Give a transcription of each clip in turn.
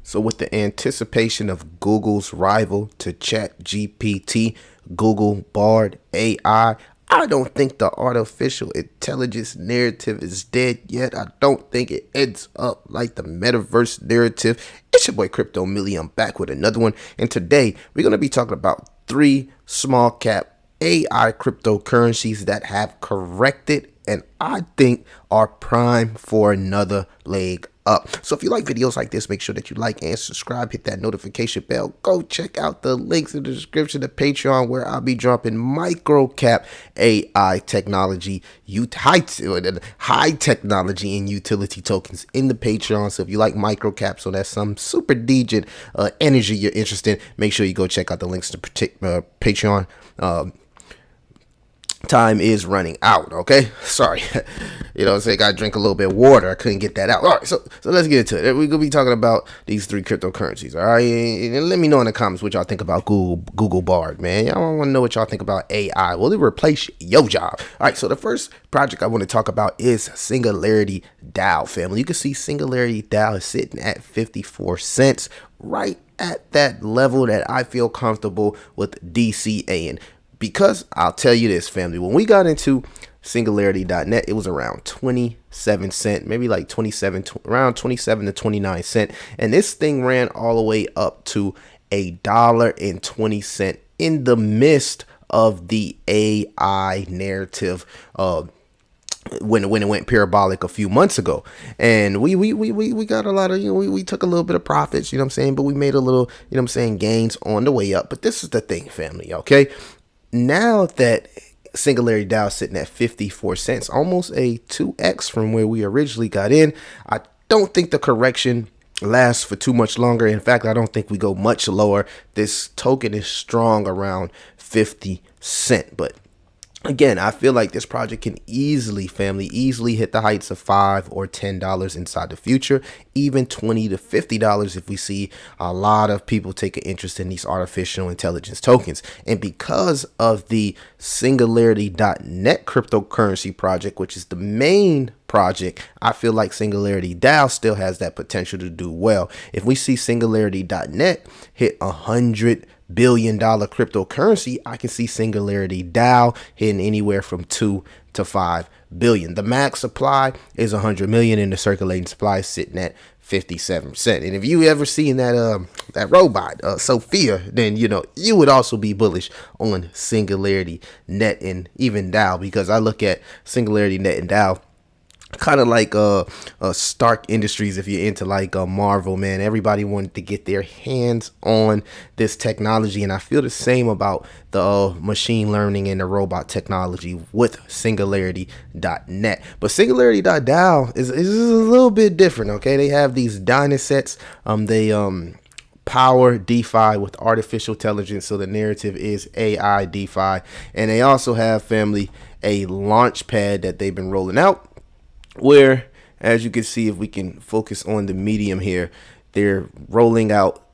So with the anticipation of Google's rival to ChatGPT, Google Bard AI, I don't think the artificial intelligence narrative is dead yet. I don't think it ends up like the metaverse narrative. It's your boy Crypto Millie. I'm back with another one. And today we're going to be talking about 3 small cap AI cryptocurrencies that have corrected and I think are prime for another leg up. So if you like videos like this, make sure that you like and subscribe, hit that notification bell. Go check out the links in the description to Patreon where I'll be dropping micro cap AI technology, high technology and utility tokens in the Patreon. So if you like micro caps, so that's some super digit energy you're interested in, make sure you go check out the links to Patreon. Time is running out. Okay, sorry. You know what I'm saying? Gotta drink a little bit of water. I couldn't get that out. All right, so let's get into it. We're gonna be talking about these 3 cryptocurrencies. All right, and let me know in the comments what y'all think about Google Bard, man. Y'all want to know what y'all think about AI. Will it replace your job? All right, so the first project I want to talk about is Singularity Dao, family. You can see Singularity Dao is sitting at 54 cents, right at that level that I feel comfortable with DCAing. Because I'll tell you this, family, when we got into Singularity.net, it was around 27 cents, maybe like 27, around 27 to 29 cents. And this thing ran all the way up to $1.20 in the midst of the AI narrative when it went parabolic a few months ago. And we got a lot of, we took a little bit of profits, you know what I'm saying, but we made a little, you know what I'm saying, gains on the way up. But this is the thing, family, okay? Now that Singularity Dao is sitting at 54 cents, almost a 2x from where we originally got in, I don't think the correction lasts for too much longer. In fact, I don't think we go much lower. This token is strong around 50 cents. But again, I feel like this project can easily hit the heights of $5 or $10 inside the future, even $20 to $50 if we see a lot of people take an interest in these artificial intelligence tokens. And because of the Singularity.net cryptocurrency project, which is the main project, I feel like Singularity DAO still has that potential to do well. If we see Singularity.net hit $100 billion cryptocurrency, I can see Singularity DAO hitting anywhere from 2 to 5 billion. The max supply is 100 million and the circulating supply is sitting at 57%. And if you ever seen that robot Sophia, then you would also be bullish on Singularity Net and even DAO, because I look at Singularity Net and DAO kind of like Stark Industries. If you're into like Marvel, man, everybody wanted to get their hands on this technology, and I feel the same about the machine learning and the robot technology with Singularity.net. But Singularity.dao is a little bit different. Okay, they have these Dynasets. They power DeFi with artificial intelligence, so the narrative is AI DeFi, and they also have, family, a launch pad that they've been rolling out, where, as you can see, if we can focus on the medium here, they're rolling out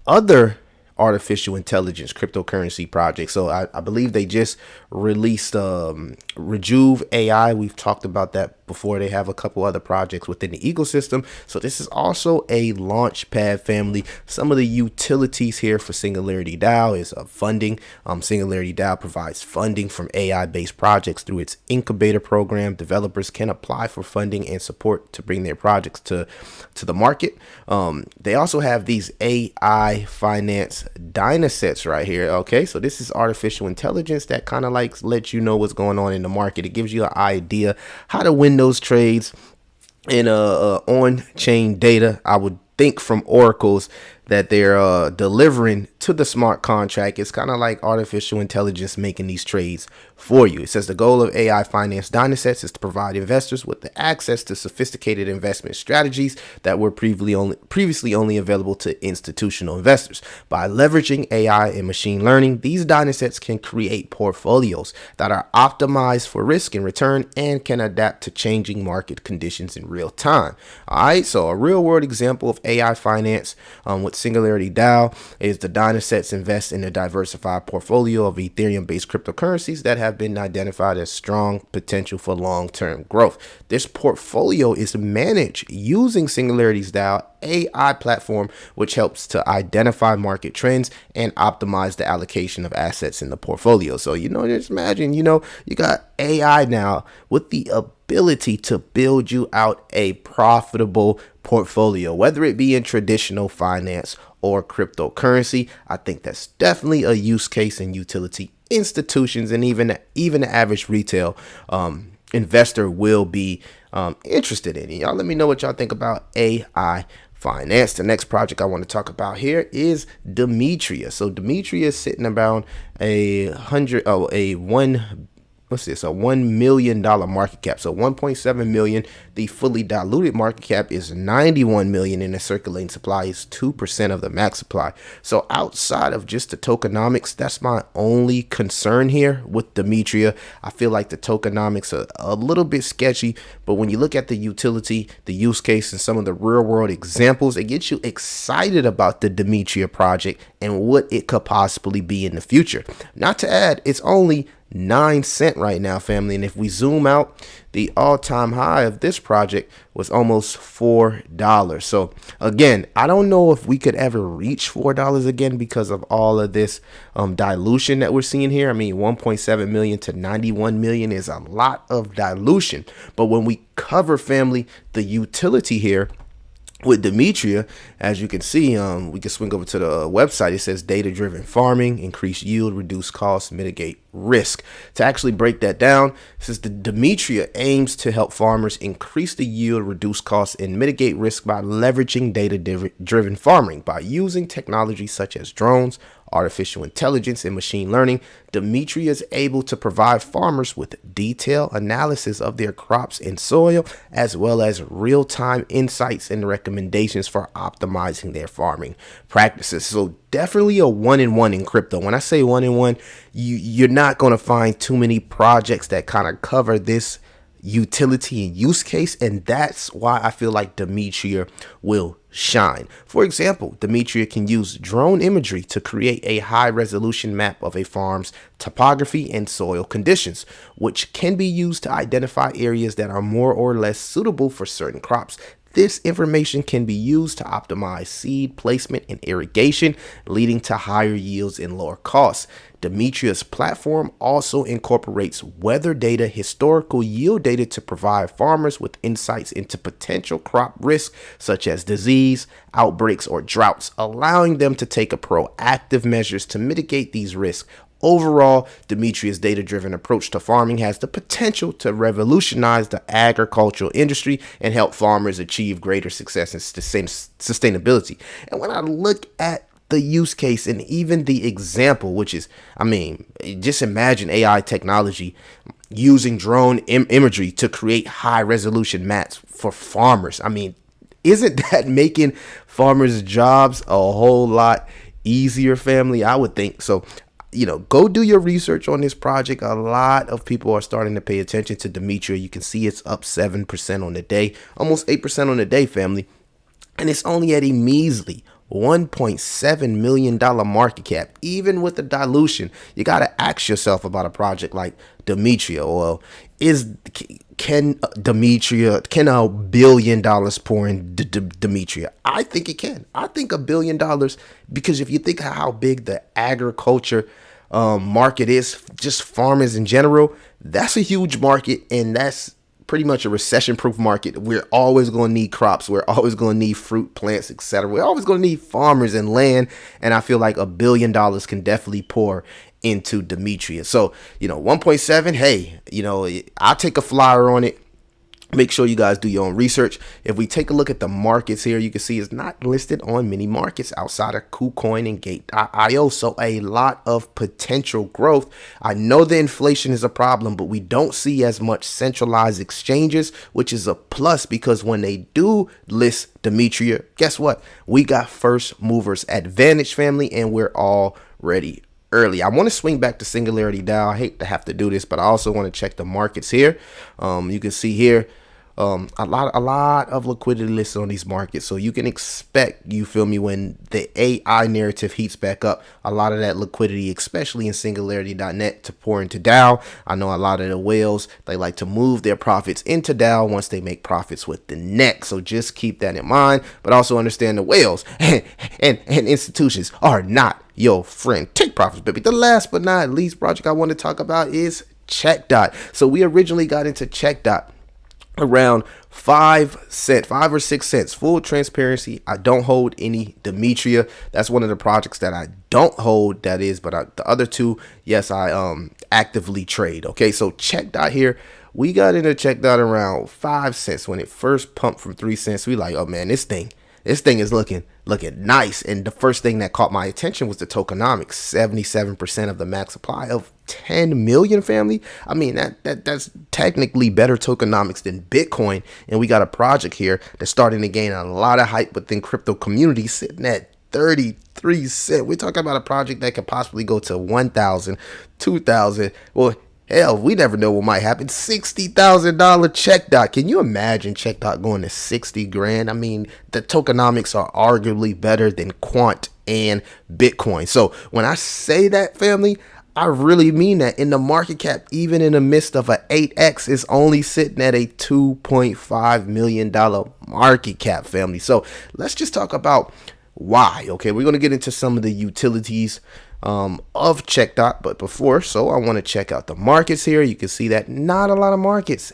other artificial intelligence cryptocurrency projects. So I believe they just released Rejuve AI. We've talked about that before. They have a couple other projects within the ecosystem. So this is also a launch pad, family. Some of the utilities here for Singularity DAO is funding. Singularity DAO provides funding from AI-based projects through its incubator program. Developers can apply for funding and support to bring their projects to the market. They also have these AI finance Dynasets right here. Okay, so this is artificial intelligence that kind of like lets you know what's going on in the market. It gives you an idea how to win those trades in on-chain data. I would think from oracles that they're delivering to the smart contract. It's kind of like artificial intelligence making these trades for you. It says the goal of AI finance Dynasets is to provide investors with the access to sophisticated investment strategies that were previously only available to institutional investors. By leveraging AI and machine learning, these Dynasets can create portfolios that are optimized for risk and return and can adapt to changing market conditions in real time. All right, so a real world example of AI finance with Singularity Dao is the Dynasets invest in a diversified portfolio of Ethereum-based cryptocurrencies that have been identified as strong potential for long-term growth. This portfolio is managed using Singularity's DAO AI platform, which helps to identify market trends and optimize the allocation of assets in the portfolio. So, just imagine, you got AI now with the ability to build you out a profitable portfolio, whether it be in traditional finance or cryptocurrency. I think that's definitely a use case and utility institutions and even the average retail investor will be interested in. Y'all let me know what y'all think about AI finance. The next project I want to talk about here is Demetria. So Demetria is sitting around a $1 million market cap. So 1.7 million. The fully diluted market cap is 91 million, and the circulating supply is 2% of the max supply. So outside of just the tokenomics, that's my only concern here with Demetria. I feel like the tokenomics are a little bit sketchy, but when you look at the utility, the use case, and some of the real world examples, it gets you excited about the Demetria project and what it could possibly be in the future. Not to add, it's only 9 cents right now, family. And if we zoom out, the all-time high of this project was almost $4. So again, I don't know if we could ever reach $4 again because of all of this dilution that we're seeing here. I mean, 1.7 million to 91 million is a lot of dilution. But when we cover, family, the utility here with Demetria, as you can see, we can swing over to the website. It says data-driven farming, increase yield, reduce costs, mitigate risk. To actually break that down, it says the Demetria aims to help farmers increase the yield, reduce costs, and mitigate risk by leveraging data-driven farming. By using technology such as drones, artificial intelligence, and machine learning, Demetria is able to provide farmers with detailed analysis of their crops and soil, as well as real-time insights and recommendations for optimizing their farming practices. So definitely a 1-in-1 in crypto. When I say 1-in-1, you're not going to find too many projects that kind of cover this utility and use case, and that's why I feel like Demetria will shine. For example, Demetria can use drone imagery to create a high resolution map of a farm's topography and soil conditions, which can be used to identify areas that are more or less suitable for certain crops. This information can be used to optimize seed placement and irrigation, leading to higher yields and lower costs. Demetria's platform also incorporates weather data, historical yield data to provide farmers with insights into potential crop risks such as disease, outbreaks, or droughts, allowing them to take a proactive measures to mitigate these risks. Overall, Demetria's data-driven approach to farming has the potential to revolutionize the agricultural industry and help farmers achieve greater success and sustainability. And when I look at the use case and even the example, which is, I mean, just imagine AI technology using drone imagery to create high-resolution maps for farmers. I mean, isn't that making farmers' jobs a whole lot easier, family? I would think so. Go do your research on this project. A lot of people are starting to pay attention to Demetria. You can see it's up 7% on the day, almost 8% on the day, family. And it's only at a measly $1.7 million market cap. Even with the dilution, you got to ask yourself about a project like Demetria. Well, can $1 billion pour in Demetria? I think it can. I think $1 billion, because if you think of how big the agriculture market is, just farmers in general, that's a huge market, and that's pretty much a recession-proof market. We're always going to need crops. We're always going to need fruit, plants, etc. We're always going to need farmers and land, and I feel like $1 billion can definitely pour into Demetria. So, 1.7, hey, I'll take a flyer on it. Make sure you guys do your own research. If we take a look at the markets here, you can see it's not listed on many markets outside of KuCoin and Gate.io. So a lot of potential growth. I know the inflation is a problem, but we don't see as much centralized exchanges, which is a plus, because when they do list Demetria, guess what? We got first movers advantage, family, and we're already early. I want to swing back to Singularity Dao. I hate to have to do this, but I also want to check the markets here. You can see here, a lot of liquidity listed on these markets. So you can expect, you feel me, when the AI narrative heats back up, a lot of that liquidity, especially in Singularity.net, to pour into Dao. I know a lot of the whales, they like to move their profits into Dao once they make profits with the next. So just keep that in mind, but also understand the whales and institutions are not your friend. Take profits, baby. The last but not least project I want to talk about is Checkdot. So we originally got into Checkdot around 5 or 6 cents. Full transparency, I don't hold any Demetria. That's one of the projects that I don't hold, that is, but the other two, yes, I actively trade. Okay, so Checkdot here, we got into Checkdot around 5 cents when it first pumped from 3 cents. We like, oh man, this thing is looking nice. And the first thing that caught my attention was the tokenomics. 77% of the max supply of 10 million, family. I mean, that's technically better tokenomics than Bitcoin. And we got a project here that's starting to gain a lot of hype within crypto community, sitting at 33 cents. We're talking about a project that could possibly go to 1,000, 2,000. Well, hell, we never know what might happen. $60,000 Checkdot. Can you imagine Checkdot going to 60 grand? I mean, the tokenomics are arguably better than Quant and Bitcoin. So when I say that, family, I really mean that. In the market cap, even in the midst of a 8x, is only sitting at a $2.5 million market cap, family. So let's just talk about why. Okay, we're going to get into some of the utilities of Checkdot, but before so, I want to check out the markets here. You can see that not a lot of markets,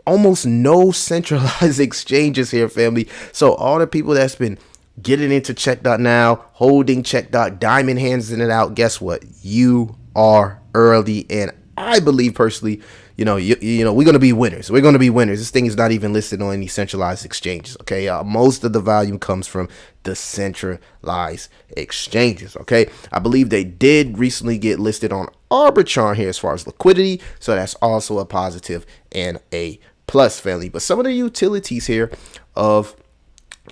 almost no centralized exchanges here, family. So all the people that's been getting into Checkdot now, holding Checkdot, diamond hands in it out, guess what? You are early, and I believe personally, you know, we're going to be winners. We're going to be winners. This thing is not even listed on any centralized exchanges. Okay. Most of the volume comes from the centralized exchanges. Okay. I believe they did recently get listed on Arbitron here as far as liquidity. So that's also a positive and a plus, family. But some of the utilities here of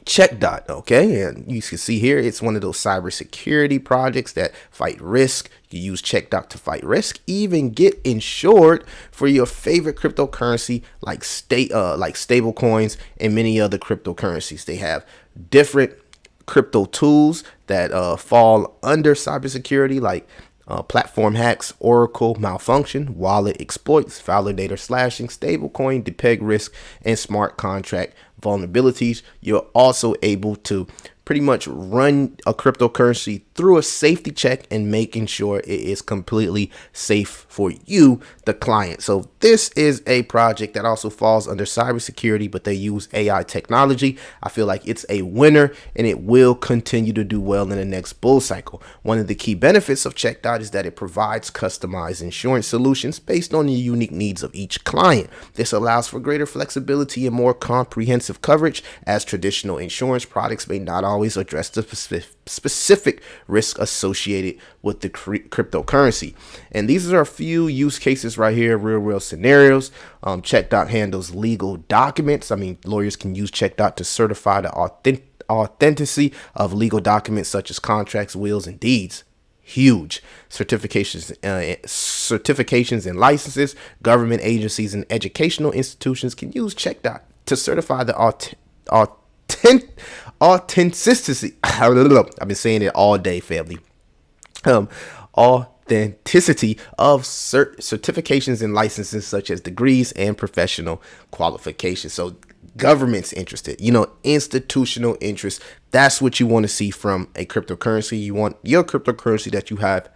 Checkdot, okay, and you can see here it's one of those cybersecurity projects that fight risk. You use Checkdot to fight risk, even get insured for your favorite cryptocurrency like stable coins and many other cryptocurrencies. They have different crypto tools that fall under cybersecurity, like platform hacks, Oracle malfunction, wallet exploits, validator slashing, stablecoin, depeg risk, and smart contract vulnerabilities. You're also able to pretty much run a cryptocurrency through a safety check and making sure it is completely safe for you, the client. So this is a project that also falls under cybersecurity, but they use AI technology. I feel like it's a winner and it will continue to do well in the next bull cycle. One of the key benefits of Checkdot is that it provides customized insurance solutions based on the unique needs of each client. This allows for greater flexibility and more comprehensive coverage, as traditional insurance products may not always address the specific risk associated with the cryptocurrency. And these are a few use cases right here, real world scenarios. Checkdot handles legal documents. I mean, lawyers can use Checkdot to certify the authenticity of legal documents such as contracts, wills, and deeds. Huge. Certifications and licenses. Government agencies and educational institutions can use Checkdot to certify the authenticity. I've been saying it all day, family. Authenticity of certifications and licenses such as degrees and professional qualifications. So government's interested, institutional interest. That's what you want to see from a cryptocurrency. You want your cryptocurrency that you have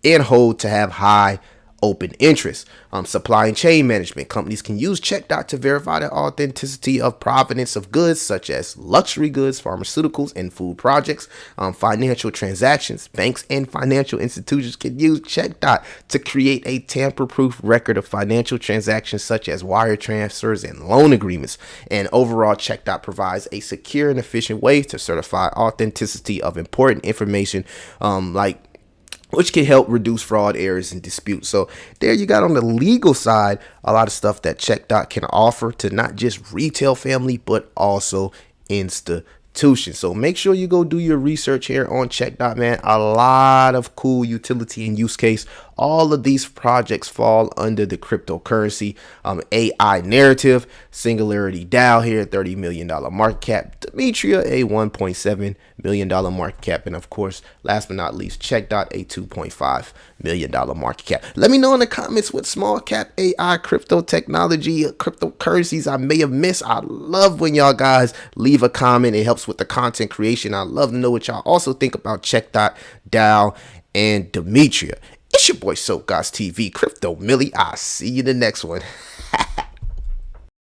and hold to have high open interest. Supply and chain management. Companies can use Checkdot to verify the authenticity of provenance of goods such as luxury goods, pharmaceuticals, and food projects. Financial transactions. Banks and financial institutions can use Checkdot to create a tamper-proof record of financial transactions such as wire transfers and loan agreements. And overall, Checkdot provides a secure and efficient way to certify authenticity of important information, which can help reduce fraud, errors, and disputes. So there you got on the legal side a lot of stuff that Checkdot can offer to not just retail, family, but also institutions. institution. So make sure you go do your research here on Checkdot, man. A lot of cool utility and use case. All of these projects fall under the cryptocurrency AI narrative. Singularity Dao here, $30 million market cap. Demetria, a $1.7 million market cap. And of course, last but not least, Checkdot, a $2.5 million market cap. Let me know in the comments what small cap AI, crypto technology, cryptocurrencies I may have missed. I love when y'all guys leave a comment. It helps with the content creation. I love to know what y'all also think about Checkdot, Dao, and Demetria. It's your boy Soap Guys TV, Crypto Millie. I'll see you in the next one.